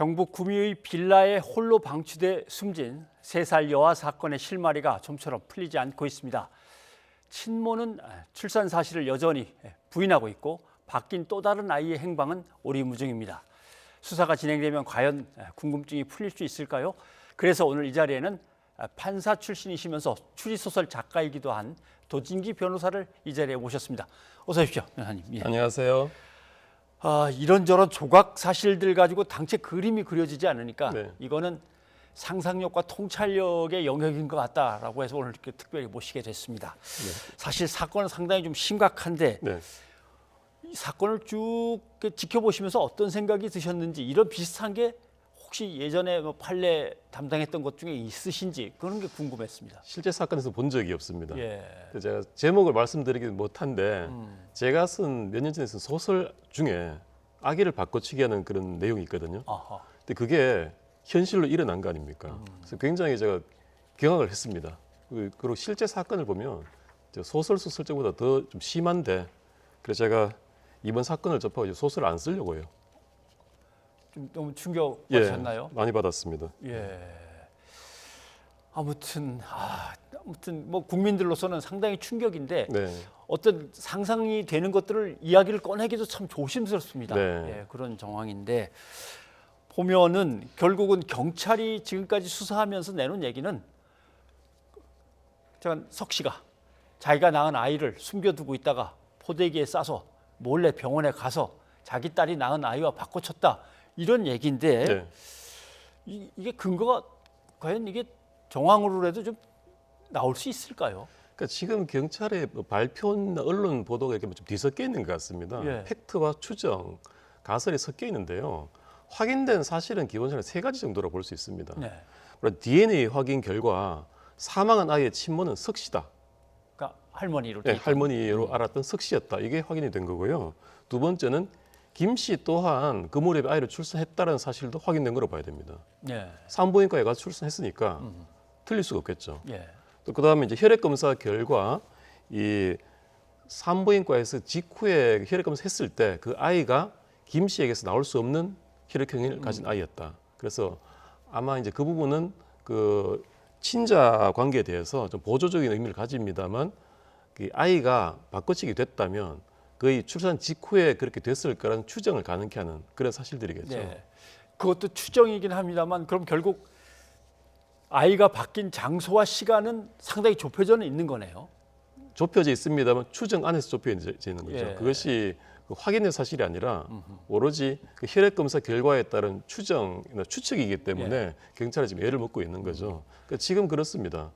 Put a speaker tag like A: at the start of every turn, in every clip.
A: 경북 구미의 빌라에 홀로 방치돼 숨진 3살 여아 사건의 실마리가 좀처럼 풀리지 않고 있습니다. 친모는 출산 사실을 여전히 부인하고 있고 바뀐 또 다른 아이의 행방은 오리무중입니다. 수사가 진행되면 과연 궁금증이 풀릴 수 있을까요? 그래서 오늘 이 자리에는 판사 출신이시면서 추리소설 작가이기도 한 도진기 변호사를 이 자리에 모셨습니다. 어서 오십시오, 변호사님. 예.
B: 안녕하세요.
A: 이런저런 조각 사실들 가지고 당최 그림이 그려지지 않으니까
B: 네.
A: 이거는 상상력과 통찰력의 영역인 것 같다라고 해서 오늘 이렇게 특별히 모시게 됐습니다.
B: 네.
A: 사실 사건은 상당히 좀 심각한데
B: 네.
A: 이 사건을 쭉 지켜보시면서 어떤 생각이 드셨는지, 이런 비슷한 게 혹시 예전에 뭐 판례 담당했던 것 중에 있으신지 그런 게 궁금했습니다.
B: 실제 사건에서 본 적이 없습니다.
A: 예.
B: 제가 제목을 말씀드리기는 못한데 제가 쓴 몇 년 전에 쓴 소설 중에 아기를 바꿔치기 하는 그런 내용이 있거든요.
A: 아하.
B: 근데 그게 현실로 일어난 거 아닙니까? 그래서 굉장히 제가 경악을 했습니다. 그리고 실제 사건을 보면 소설 쓸 때보다 더 좀 심한데, 그래서 제가 이번 사건을 접하고 이제 소설을 안 쓰려고 해요.
A: 좀 너무 충격받으셨나요?
B: 예, 많이 받았습니다.
A: 예. 아무튼 뭐 국민들로서는 상당히 충격인데
B: 네.
A: 어떤 상상이 되는 것들을 이야기를 꺼내기도 참 조심스럽습니다.
B: 네.
A: 예, 그런 정황인데 보면은 결국은 경찰이 지금까지 수사하면서 내놓은 얘기는 석 씨가 자기가 낳은 아이를 숨겨두고 있다가 포대기에 싸서 몰래 병원에 가서 자기 딸이 낳은 아이와 바꿔쳤다, 이런 얘기인데
B: 네.
A: 이게 근거가 과연 이게 정황으로라도 좀 나올 수 있을까요?
B: 그러니까 지금 경찰의 발표나 언론 보도가 이렇게 좀 뒤섞여 있는 것 같습니다.
A: 예.
B: 팩트와 추정, 가설이 섞여 있는데요. 확인된 사실은 기본적으로 3가지 정도로 볼 수 있습니다.
A: 네.
B: 물론 DNA 확인 결과 사망한 아이의 친모는 석 씨다.
A: 그러니까 할머니로
B: 네, 할머니로 알았던 석 씨였다. 이게 확인이 된 거고요. 두 번째는 김 씨 또한 그 무렵에 아이를 출산했다는 사실도 확인된 거로 봐야 됩니다.
A: 네.
B: 산부인과에 가서 출산했으니까 틀릴 수가 없겠죠.
A: 예.
B: 또 그다음에 이제 혈액 검사 결과 이 산부인과에서 직후에 혈액 검사 했을 때 그 아이가 김 씨에게서 나올 수 없는 혈액형을 가진 아이였다. 그래서 아마 이제 그 부분은 그 친자 관계에 대해서 좀 보조적인 의미를 가집니다만, 그 아이가 바꿔치기 됐다면 거의 출산 직후에 그렇게 됐을 거라는 추정을 가능케 하는 그런 사실들이겠죠.
A: 네. 그것도 추정이긴 합니다만 그럼 결국 아이가 바뀐 장소와 시간은 상당히 좁혀져 있는 거네요.
B: 좁혀져 있습니다만 추정 안에서 좁혀져 있는 거죠.
A: 예.
B: 그것이 그 사실이 아니라 오로지 그 혈액 검사 결과에 따른 추정이나 추측이기 때문에 경찰이 지금 애를 먹고 있는 거죠. 그러니까 지금 그렇습니다.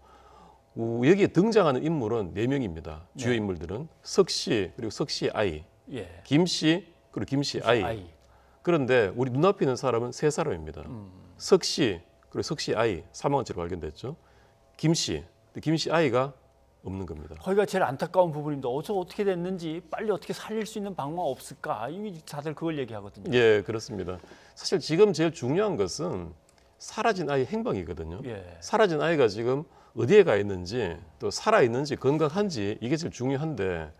B: 여기에 등장하는 인물은 4명입니다. 주요 인물들은 석 씨, 그리고 석 씨의 아이,
A: 예.
B: 김 씨, 그리고 김 씨의 아이. 그런데 우리 눈앞에 있는 사람은 3사람입니다. 석 씨, 그리고 석 씨의 아이, 사망한 채로 발견됐죠. 김 씨, 김 씨 아이가 없는 겁니다.
A: 거기가 제일 안타까운 부분입니다. 어떻게 됐는지 빨리 어떻게 살릴 수 있는 방법 없을까? 이미 다들 그걸 얘기하거든요.
B: 예, 그렇습니다. 사실 지금 제일 중요한 것은 사라진 아이의 행방이거든요.
A: 예.
B: 사라진 아이가 지금 어디에 가 있는지, 또 살아 있는지, 건강한지, 이게 제일 중요한데,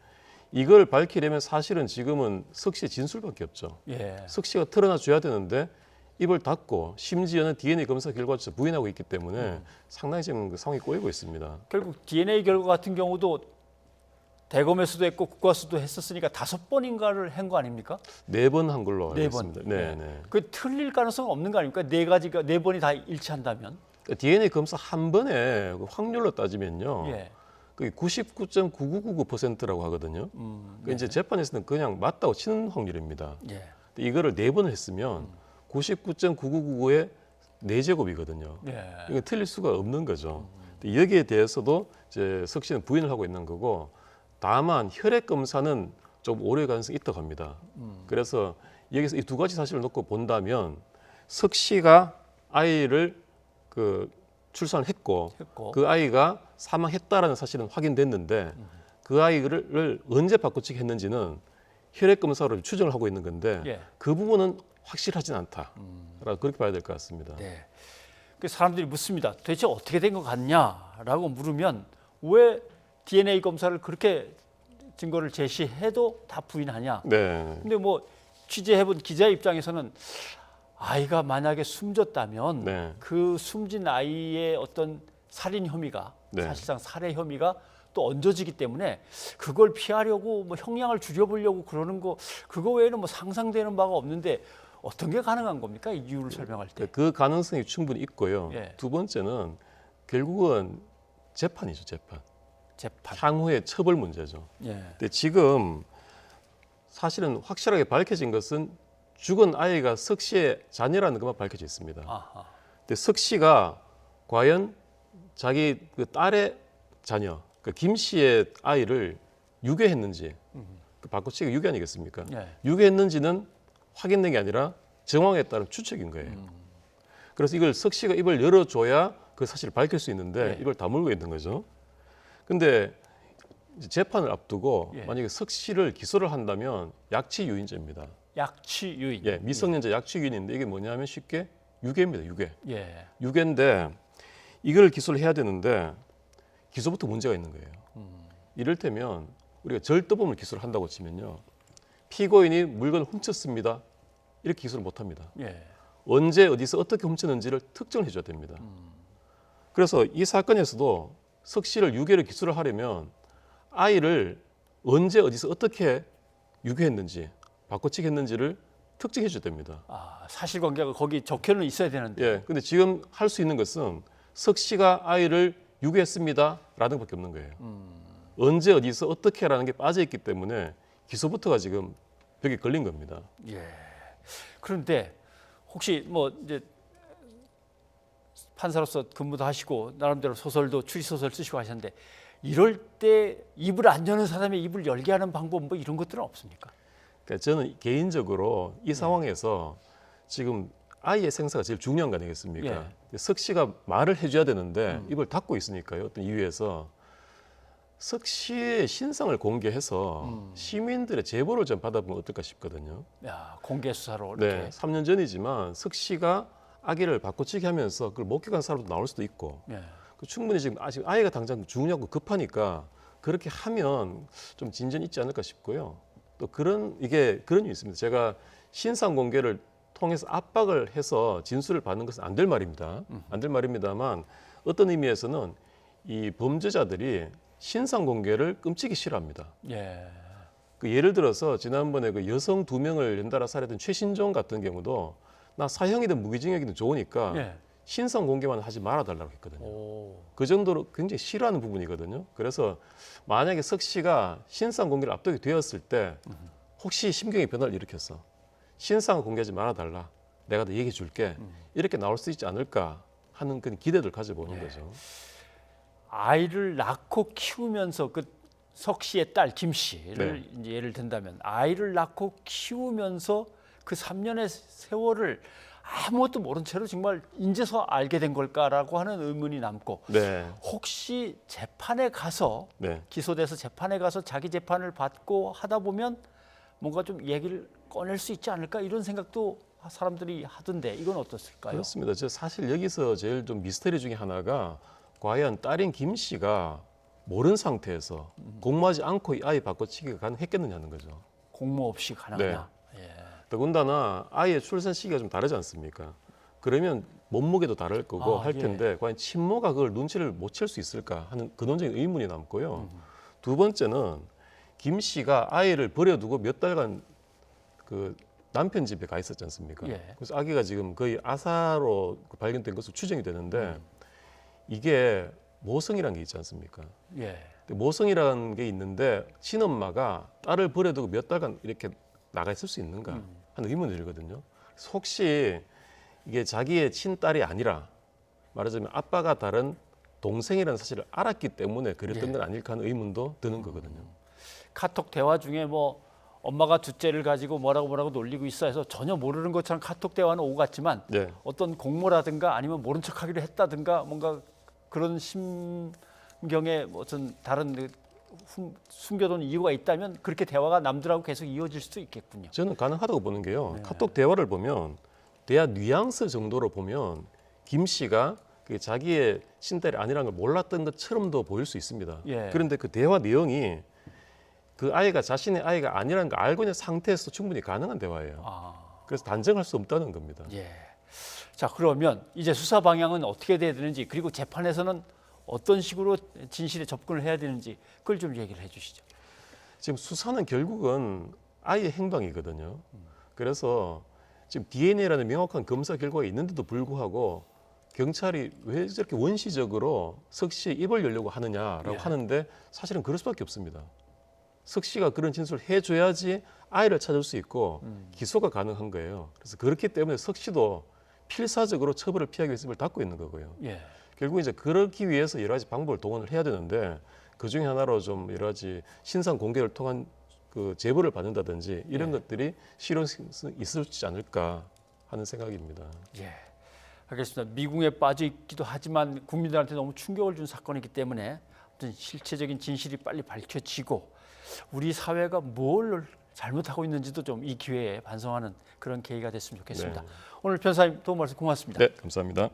B: 이걸 밝히려면 사실은 지금은 석 씨의 진술밖에 없죠.
A: 예.
B: 석 씨가 드러나 줘야 되는데 입을 닫고 심지어는 DNA 검사 결과조차 부인하고 있기 때문에 상당히 지금 그 상황이 꼬이고 있습니다.
A: 결국 DNA 결과 같은 경우도 대검에서도 했고 국과수도 했었으니까 5번인가를 한 거 아닙니까?
B: 4번 한 걸로 알고
A: 4번.
B: 있습니다. 네, 네.
A: 그 틀릴 가능성 없는 거 아닙니까? 4번이 다 일치한다면.
B: 그러니까 DNA 검사 한 번에 그 확률로 따지면요,
A: 예.
B: 그게 99.9999%라고 하거든요. 그러니까 이제 재판에서는 그냥 맞다고 치는 확률입니다.
A: 예.
B: 근데 이거를 4번을 했으면 99.9999의 4제곱이거든요.
A: 예.
B: 이거 틀릴 수가 없는 거죠. 근데 여기에 대해서도 이제 석 씨는 부인을 하고 있는 거고, 다만 혈액 검사는 좀 오래 가능성이 있다고 합니다. 그래서 여기서 이 2가지 사실을 놓고 본다면 석 씨가 아이를 출산을 했고 그 아이가 사망했다라는 사실은 확인됐는데 그 아이를 언제 바꿔치기 했는지는 혈액 검사로 추정을 하고 있는 건데
A: 예.
B: 그 부분은 확실하진 않다라고 그렇게 봐야 될 것 같습니다.
A: 네. 그 사람들이 묻습니다. 도대체 어떻게 된 것 같냐라고 물으면 왜 DNA 검사를 그렇게 증거를 제시해도 다 부인하냐?
B: 네.
A: 근데 뭐 취재해본 기자 입장에서는 아이가 만약에 숨졌다면
B: 네.
A: 그 숨진 아이의 어떤 살인 혐의가
B: 네.
A: 사실상 살해 혐의가 또 얹어지기 때문에 그걸 피하려고 뭐 형량을 줄여보려고 그러는 거 그거 외에는 뭐 상상되는 바가 없는데 어떤 게 가능한 겁니까? 이 이유를 설명할 때.
B: 그 가능성이 충분히 있고요.
A: 예.
B: 두 번째는 결국은 재판이죠, 재판.
A: 재판.
B: 향후의 처벌 문제죠.
A: 예.
B: 근데 지금 사실은 확실하게 밝혀진 것은 죽은 아이가 석 씨의 자녀라는 것만 밝혀져 있습니다.
A: 아하.
B: 근데 석 씨가 과연 자기 그 딸의 자녀, 그 김 씨의 아이를 유괴했는지, 그 바꿔치기 유괴 아니겠습니까?
A: 예.
B: 유괴했는지는 확인된 게 아니라 정황에 따른 추측인 거예요. 그래서 이걸 석 씨가 입을 열어줘야 그 사실을 밝힐 수 있는데
A: 예.
B: 이걸 다물고 있는 거죠. 근데 이제 재판을 앞두고
A: 예.
B: 만약에 석 씨를 기소를 한다면 약취유인죄입니다.
A: 약취유인.
B: 예, 미성년자 약취유인인데 이게 뭐냐면 쉽게 유괴입니다. 유괴.
A: 예.
B: 유괴인데 이걸 기소를 해야 되는데 기소부터 문제가 있는 거예요. 이를테면 우리가 절도범을 기소를 한다고 치면요. 피고인이 물건을 훔쳤습니다. 이렇게 기소를 못합니다.
A: 예.
B: 언제 어디서 어떻게 훔쳤는지를 특정을 해줘야 됩니다. 그래서 이 사건에서도 석 씨를 유괴를 기소를 하려면 아이를 언제 어디서 어떻게 유괴했는지 바꿔치기 했는지를 특정해 줘야 됩니다.
A: 아, 사실관계가 거기 적혀는 있어야 되는데.
B: 예, 근데 지금 할 수 있는 것은 석 씨가 아이를 유괴했습니다라는 것밖에 없는 거예요. 언제 어디서 어떻게라는 게 빠져 있기 때문에 기소부터가 지금 벽에 걸린 겁니다.
A: 예. 그런데 혹시 뭐 이제 판사로서 근무도 하시고 나름대로 소설도 추리소설 쓰시고 하셨는데 이럴 때 입을 안 여는 사람의 입을 열게 하는 방법 뭐 이런 것들은 없습니까?
B: 그러니까 저는 개인적으로 이 상황에서 지금 아이의 생사가 제일 중요한 거 아니겠습니까? 석 씨가 말을 해줘야 되는데 입을 닫고 있으니까요. 어떤 이유에서 석 씨의 신상을 공개해서 시민들의 제보를 좀 받아보면 어떨까 싶거든요.
A: 야, 공개 수사로 이렇게.
B: 네, 3년 전이지만 석 씨가 아기를 바꿔치기 하면서 그걸 목격한 사람도 나올 수도 있고
A: 예.
B: 충분히 지금 아이가 당장 중요하고 급하니까 그렇게 하면 좀 진전이 있지 않을까 싶고요. 또 그런 이유 있습니다. 제가 신상 공개를 통해서 압박을 해서 진술을 받는 것은 안 될 말입니다. 안 될 말입니다만 어떤 의미에서는 이 범죄자들이 신상 공개를 끔찍이 싫어합니다.
A: 예.
B: 그 예를 들어서 지난번에 그 여성 2명을 연달아 살해했던 최신종 같은 경우도 나 사형이든 무기징역이든 좋으니까
A: 예.
B: 신상 공개만 하지 말아달라고 했거든요.
A: 오.
B: 그 정도로 굉장히 싫어하는 부분이거든요. 그래서 만약에 석 씨가 신상 공개를 앞두게 되었을 때 혹시 심경의 변화를 일으켰어. 신상을 공개하지 말아달라. 내가 더 얘기해 줄게. 이렇게 나올 수 있지 않을까 하는 그런 기대를 가져보는 거죠.
A: 아이를 낳고 키우면서 그 석 씨의 딸 김 씨를 이제 예를 든다면 아이를 낳고 키우면서 그 3년의 세월을 아무것도 모른 채로 정말 인제서 알게 된 걸까라고 하는 의문이 남고
B: 네.
A: 혹시 재판에 가서
B: 네.
A: 기소돼서 재판에 가서 자기 재판을 받고 하다 보면 뭔가 좀 얘기를 꺼낼 수 있지 않을까 이런 생각도 사람들이 하던데 이건 어떻을까요?
B: 그렇습니다. 저 사실 여기서 제일 좀 미스터리 중에 하나가 과연 딸인 김 씨가 모른 상태에서 공모하지 않고 이 아이 바꿔치기가 가능했겠느냐는 거죠.
A: 공모 없이 가능하냐? 예.
B: 더군다나 아이의 출산 시기가 좀 다르지 않습니까? 그러면 몸무게도 다를 거고 할 텐데 과연 친모가 그걸 눈치를 못 챌 수 있을까 하는 근원적인 의문이 남고요. 두 번째는 김 씨가 아이를 버려두고 몇 달간 그 남편 집에 가 있었지 않습니까?
A: 예.
B: 그래서 아기가 지금 거의 아사로 발견된 것으로 추정이 되는데 이게 모성이라는 게 있지 않습니까?
A: 예.
B: 모성이라는 게 있는데 친엄마가 딸을 버려두고 몇 달간 이렇게 나가 있을 수 있는가 하는 의문이 들거든요. 그래서 혹시 이게 자기의 친딸이 아니라 말하자면 아빠가 다른 동생이라는 사실을 알았기 때문에 그랬던 건 아닐까 하는 의문도 드는 거거든요.
A: 카톡 대화 중에 뭐 엄마가 둘째를 가지고 뭐라고 놀리고 있어 해서 전혀 모르는 것처럼 카톡 대화는 오갔지만
B: 네.
A: 어떤 공모라든가 아니면 모른 척하기로 했다든가 뭔가 그런 심경에 어떤 다른 숨겨둔 이유가 있다면 그렇게 대화가 남들하고 계속 이어질 수도 있겠군요.
B: 저는 가능하다고 보는 게요. 카톡 대화를 보면 대화 뉘앙스 정도로 보면 김 씨가 그게 자기의 친딸이 아니라는 걸 몰랐던 것처럼도 보일 수 있습니다.
A: 예.
B: 그런데 그 대화 내용이 그 아이가 자신의 아이가 아니라는 걸 알고 있는 상태에서 충분히 가능한 대화예요.
A: 아,
B: 그래서 단정할 수 없다는 겁니다.
A: 예. 자, 그러면 이제 수사 방향은 어떻게 돼야 되는지, 그리고 재판에서는 어떤 식으로 진실에 접근을 해야 되는지 그걸 좀 얘기를 해주시죠.
B: 지금 수사는 결국은 아이의 행방이거든요. 그래서 지금 DNA라는 명확한 검사 결과가 있는데도 불구하고 경찰이 왜 저렇게 원시적으로 석 씨의 입을 열려고 하느냐라고
A: 예.
B: 하는데 사실은 그럴 수밖에 없습니다. 석 씨가 그런 진술을 해줘야지 아이를 찾을 수 있고 기소가 가능한 거예요. 그래서 그렇기 때문에 석 씨도 필사적으로 처벌을 피하기 위해서 입을 닫고 있는 거고요.
A: 예.
B: 결국 이제 그러기 위해서 여러 가지 방법을 동원을 해야 되는데 그 중에 하나로 좀 여러 가지 신상 공개를 통한 그 제보를 받는다든지 이런 것들이 실효성이 있을지 않을까 하는 생각입니다.
A: 예. 알겠습니다. 미궁에 빠져 있기도 하지만 국민들한테 너무 충격을 준 사건이기 때문에 어떤 실체적인 진실이 빨리 밝혀지고 우리 사회가 뭘 잘못하고 있는지도 좀 이 기회에 반성하는 그런 계기가 됐으면 좋겠습니다.
B: 네.
A: 오늘 변호사님 도움 말씀 고맙습니다.
B: 네, 감사합니다.